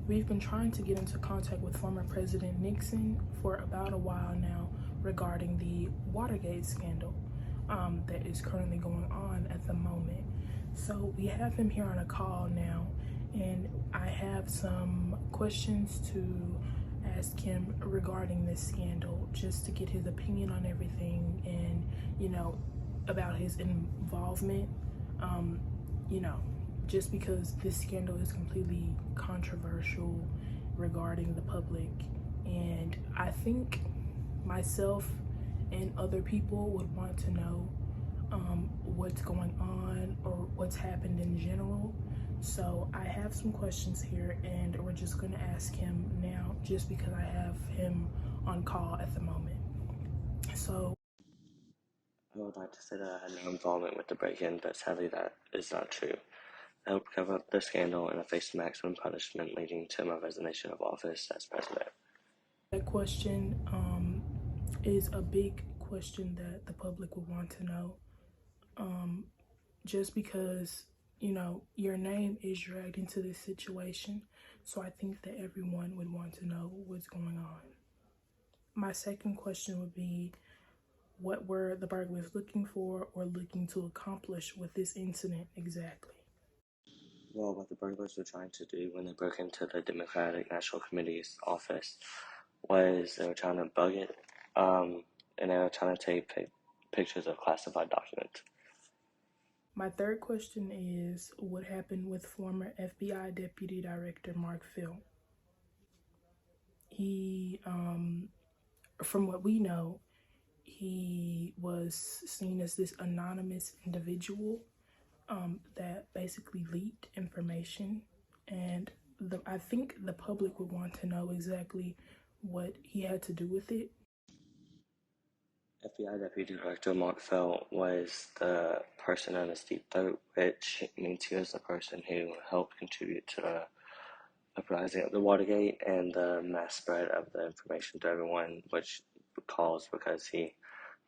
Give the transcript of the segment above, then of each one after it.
We've been trying to get into contact with former President Nixon for about a while now regarding the Watergate scandal that is currently going on at the moment. So we have him here on a call now, and I have some questions to ask him regarding this scandal, just to get his opinion on everything and, about his involvement. You know, just because this scandal is completely controversial regarding the public, and I think myself and other people would want to know what's going on or what's happened in general. So I have some questions here, and we're just going to ask him now just because I have him on call at the moment. So I would like to say that I had no involvement with the break-in, but sadly that is not true. I helped cover up the scandal and I faced maximum punishment, leading to my resignation of office as president. that question is a big question that the public would want to know. Just because, your name is dragged into this situation. So I think that everyone would want to know what's going on. My second question would be, what were the burglars looking for or looking to accomplish with this incident exactly? Well, what the burglars were trying to do when they broke into the Democratic National Committee's office was they were trying to bug it, and they were trying to take pictures of classified documents. My third question is, what happened with former FBI Deputy Director Mark Phil? He, from what we know, he was seen as this anonymous individual that basically leaked information, and I think the public would want to know exactly what he had to do with it. FBI Deputy Director Mark Felt was the person known as Deep Throat, which means he was the person who helped contribute to the uprising of the Watergate and the mass spread of the information to everyone, which caused because he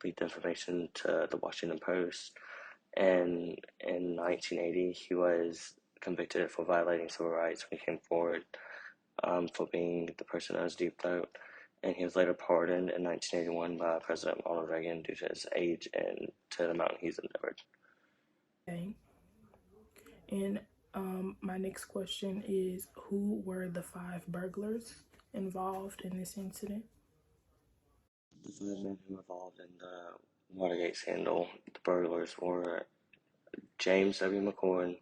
leaked information to the Washington Post. And in 1980, he was convicted for violating civil rights when he came forward for being the person known as Deep Throat. And he was later pardoned in 1981 by President Ronald Reagan due to his age and to the amount he's endeavored. Okay. And my next question is, who were the 5 burglars involved in this incident? The 5 men who were involved in the Watergate scandal, the burglars, were James W. McCord,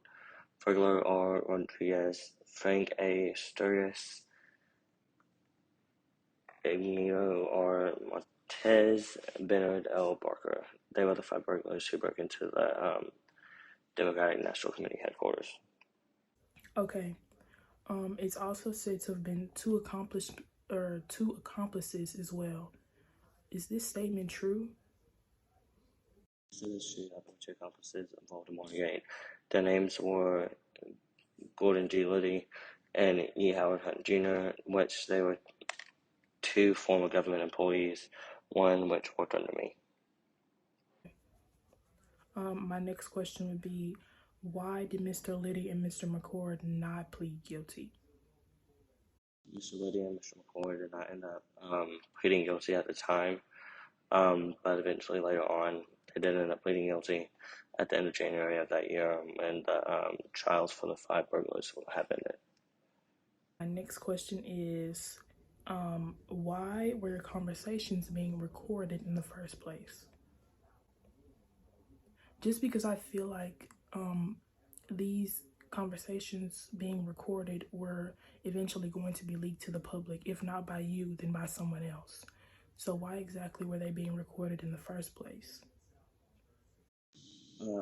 Burglar R. Rodriguez, Frank A. Sturgis, Ignio R. Martez, Bernard L. Barker. They were the 5 burglars who broke into the Democratic National Committee headquarters. Okay. It's also said to have been 2 accomplices as well. Is this statement true? So this true. There were 2 accomplices involved in Watergate. Their names were Gordon G. Liddy and E. Howard Hunt Jr., which they were 2 former government employees, one which worked under me. My next question would be, why did Mr. Liddy and Mr. McCord not plead guilty? Mr. Liddy and Mr. McCord did not end up pleading guilty at the time, but eventually later on they did end up pleading guilty at the end of January of that year, and the trials for the 5 burglars have ended. My next question is, why were your conversations being recorded in the first place? Just because I feel like these conversations being recorded were eventually going to be leaked to the public, if not by you, then by someone else. So why exactly were they being recorded in the first place?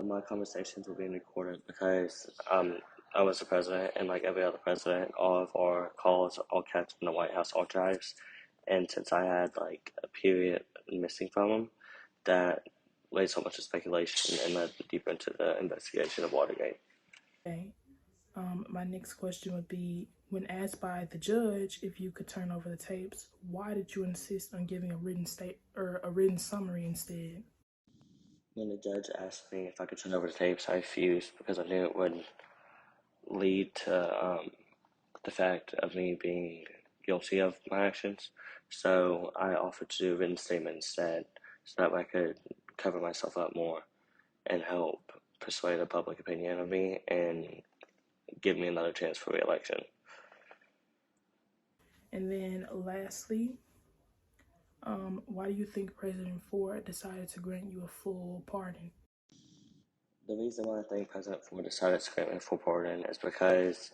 My conversations were being recorded because I was the president, and like every other president, all of our calls are all kept in the White House archives. And since I had like a period missing from them, that laid so much of speculation and led deeper into the investigation of Watergate. Okay. My next question would be, when asked by the judge if you could turn over the tapes, why did you insist on giving a written summary instead? When the judge asked me if I could turn over the tapes, I refused because I knew it would lead to the fact of me being guilty of my actions. So I offered to do a written statement instead, so that I could cover myself up more and help persuade the public opinion of me and give me another chance for re-election. And then lastly, why do you think President Ford decided to grant you a full pardon? The reason why I think President Ford decided to grant me a full pardon is because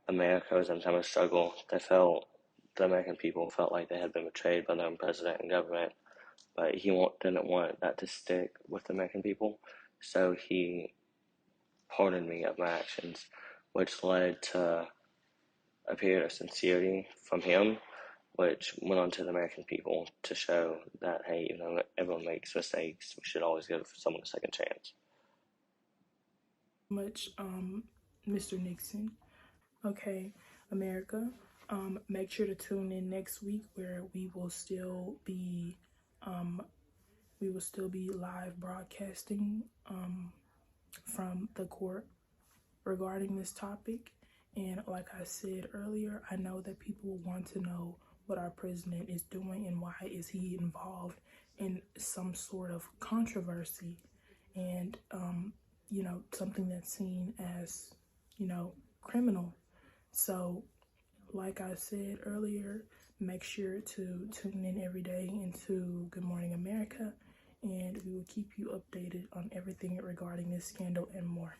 America was in time of struggle. The American people felt like they had been betrayed by their own president and government, but he didn't want that to stick with the American people, so he pardoned me of my actions, which led to a period of sincerity from him, which went on to the American people to show that, hey, everyone makes mistakes. We should always give someone a second chance. Much, Mr. Nixon. Okay, America. Make sure to tune in next week where we will still be live broadcasting from the court regarding this topic. And like I said earlier, I know that people want to know what our president is doing and why is he involved in some sort of controversy and something that's seen as criminal. So like I said earlier, make sure to tune in every day into Good Morning America, and we will keep you updated on everything regarding this scandal and more.